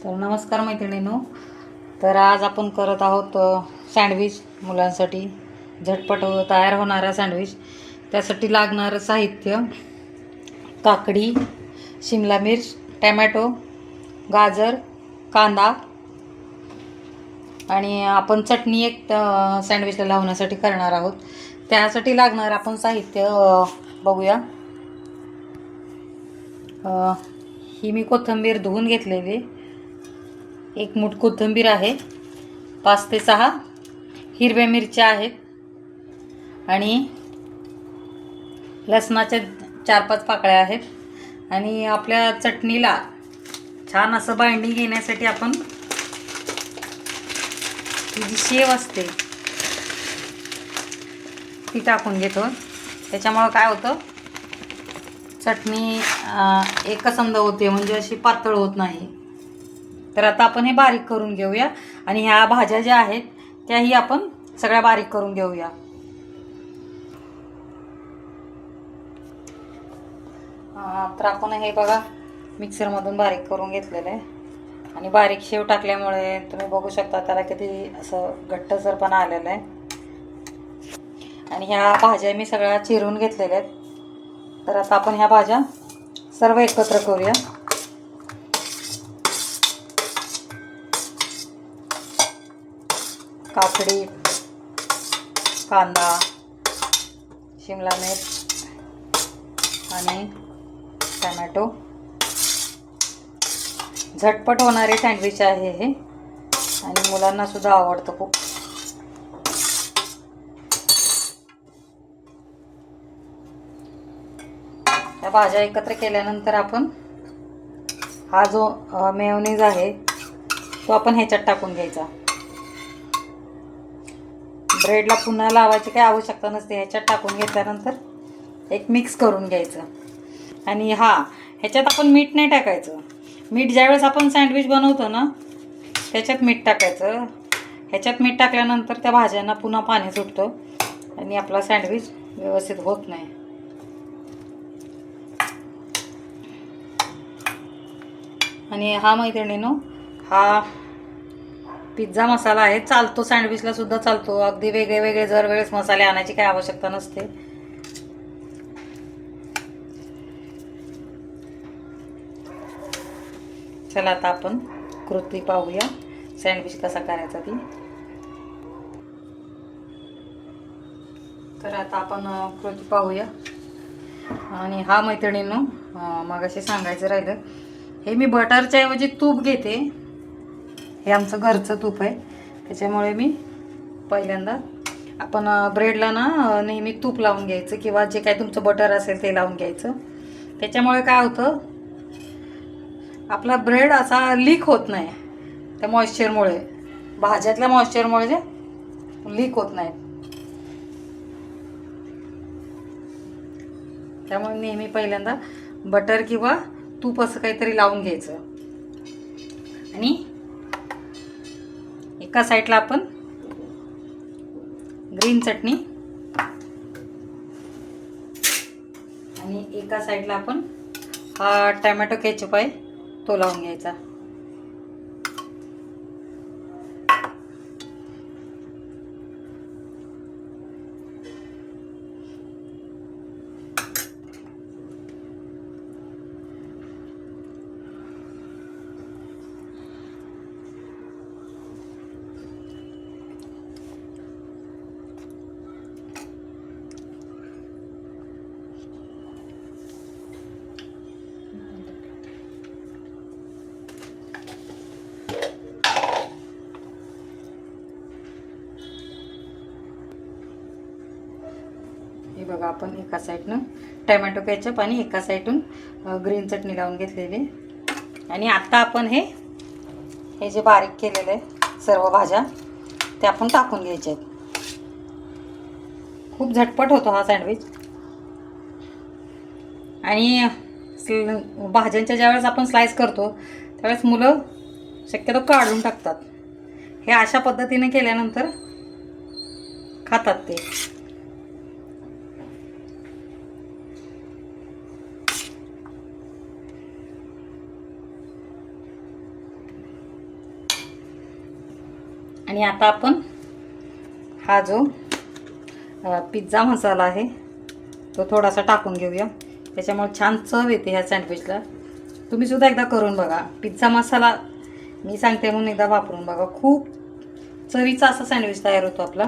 तर नमस्कार मैत्रिणींनो. तर आज आपण करत आहोत सँडविच मुलांसाठी झटपट तयार होणारा सँडविच. त्यासाठी लागणारं साहित्य: काकडी, शिमला मिर्च, टॅमॅटो, गाजर, कांदा आणि आपण चटणी एक सँडविचला लावण्यासाठी करणार आहोत. त्यासाठी लागणार आपण साहित्य बघूया. ही मी कोथिंबीर धुवून घेतलेली, एक मूठ कोथिंबीर आहे, 5 ते 6 हिरव्या मिरच्या आहेत आणि लसणाच्या 4-5 पाकळ्या आहेत. आणि आपल्या चटणीला छान असं बाइंडिंग येण्यासाठी आपण ही जी शेव असते ती टाकून घेतो. त्याच्यामुळं काय होतं, चटणी एकसंध होते, म्हणजे अशी पातळ होत नाही. तर आता आपण हे बारीक करून घेऊया आणि ह्या भाज्या ज्या आहेत त्याही आपण सगळ्या बारीक करून घेऊया. तर आपण हे बघा मिक्सरमधून बारीक करून घेतलेलं आहे आणि बारीक शेव टाकल्यामुळे तुम्ही बघू शकता त्याला किती असं घट्टसरपणा आलेला आहे. आणि ह्या भाज्या मी सगळ्या चिरून घेतलेल्या आहेत. तर आता आपण ह्या भाज्या सर्व एकत्र करूया. काकडी, कांदा, शिमला मिर्च आणि टॅमॅटो. झटपट होणारे सँडविच आहे हे आणि मुलांना सुद्धा आवडतं खूप. या भाज्या एकत्र केल्यानंतर आपण हा जो मेयोनीज आहे तो आपण ह्याच्यात टाकून घ्यायचा. ब्रेडला पुन्हा लावायची काही आवश्यकता नसते. ह्याच्यात टाकून घेतल्यानंतर एक मिक्स करून घ्यायचं. आणि ह्याच्यात आपण मीठ नाही टाकायचं. मीठ ज्यावेळेस आपण सँडविच बनवतो ना त्याच्यात मीठ टाकायचं. ह्याच्यात मीठ टाकल्यानंतर त्या भाज्यांना पुन्हा पाणी सुटतं आणि आपला सँडविच व्यवस्थित होत नाही. आणि मैत्रिणींनो, हा पिझ्झा मसाला आहे. चालतो, सँडविचला सुद्धा चालतो. अगदी वेगळे वेगळे दर वेळेस मसाले आणायची काही आवश्यकता नसते. चला आता आपण कृती पाहूया सँडविच कसा करायचा ती. तर आता आपण कृती पाहूया. आणि मैत्रिणींनो, मगाशी सांगायचं राहिलं, हे मी बटरच्या ऐवजी तूप घेते. हे आमचं घरचं तूप आहे, त्याच्यामुळे मी पहिल्यांदा आपण ब्रेडला ना नेहमी तूप लावून घ्यायचं किंवा जे काही तुमचं बटर असेल ते लावून घ्यायचं. त्याच्यामुळे काय होतं, आपला ब्रेड असा लीक होत नाही. त्या मॉइश्चरमुळे, भाज्यातल्या मॉइश्चरमुळे जे लीक होत नाही. त्यामुळे नेहमी पहिल्यांदा बटर किंवा तूप असं काहीतरी लावून घ्यायचं. आणि एका साईडला आपण ग्रीन चटणी आणि एका साईडला आपण हा टॅमॅटो केचप आहे तो लावून घ्यायचा. हे बघा, आपण एका साईडनं टॅमॅटो केचप आणि एका साईडून ग्रीन चटणी लावून घेतलेली. आणि आता आपण हे जे बारीक केलेले आहे सर्व भाज्या ते आपण टाकून घ्यायचे आहेत. खूप झटपट होतो हा सँडविच. आणि भाज्यांच्या ज्यावेळेस आपण स्लाइस करतो त्यावेळेस मुलं शक्यतो काढून टाकतात. हे अशा पद्धतीने केल्यानंतर खातात ते. आणि आता आपण हा जो पिझ्झा मसाला आहे तो थोडासा टाकून घेऊया, त्याच्यामुळे छान चव येते ह्या सँडविचला. तुम्ही सुद्धा एकदा करून बघा. पिझ्झा मसाला मी सांगते म्हणून एकदा वापरून बघा, खूप चवीचा असा सँडविच तयार होतो आपला.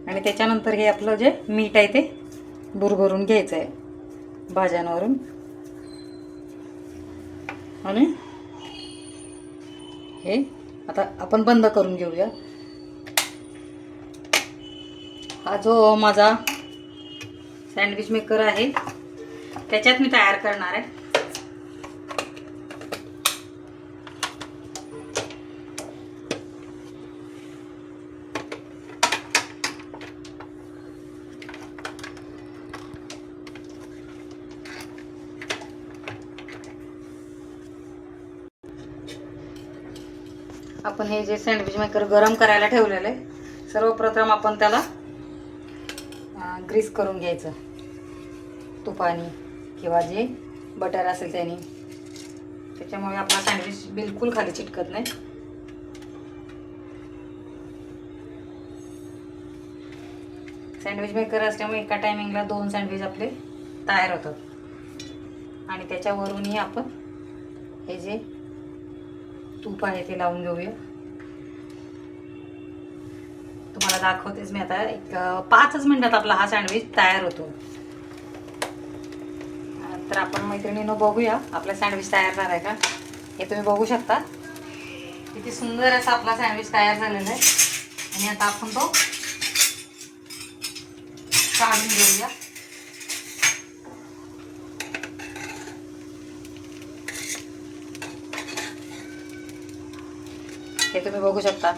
आणि त्याच्यानंतर हे आपलं जे मीठ आहे ते बुरबुरून घ्यायचं आहे भाज्यांवरून. आणि हे आता आपण बंद करून घेऊया. हा जो माझा सँडविच मेकर आहे त्याच्यात मी तयार करणार आहे. आपण हे जे सँडविच मेकर गरम करायला ठेवलेलं आहे, सर्वप्रथम आपण त्याला ग्रीस करून घ्यायचं तुपाने किंवा जे बटर असेल त्याने. त्याच्यामुळे आपला सँडविच बिलकुल खाली चिटकत नाही. सँडविच मेकर असल्यामुळे एका टायमिंगला 2 सँडविच आपले तयार होतात. आणि त्याच्यावरूनही आपण हे जे तूप आहे ते लावून घेऊया. तुम्हाला दाखवतेच मी आता. एक 5च मिनिटात आपला हा सँडविच तयार होतो. तर आपण मैत्रिणींनो बघूया आपला सँडविच तयार झाला आहे का. हे तुम्ही बघू शकता किती सुंदर असा आपला सँडविच तयार झालेला आहे. आणि आता आपण तो काढून घेऊया. हे तुम्ही बघू शकता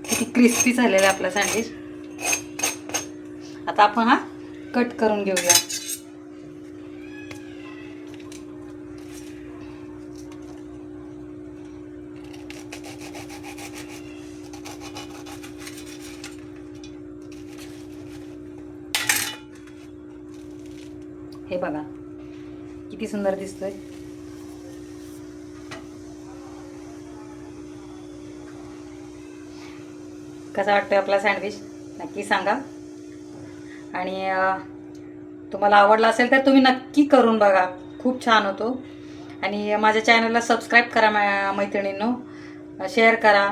किती क्रिस्पी झालेला आहे आपला सँडविच. आता आपण हा कट करून घेऊया. हे बघा किती सुंदर दिसतोय. कसा वाटतोय आपला सँडविच नक्की सांगा. आणि तुम्हाला आवडला असेल तर तुम्ही नक्की करून बघा, खूप छान होतो. आणि माझ्या चॅनलला सबस्क्राईब करा मैत्रिणींनो, शेअर करा.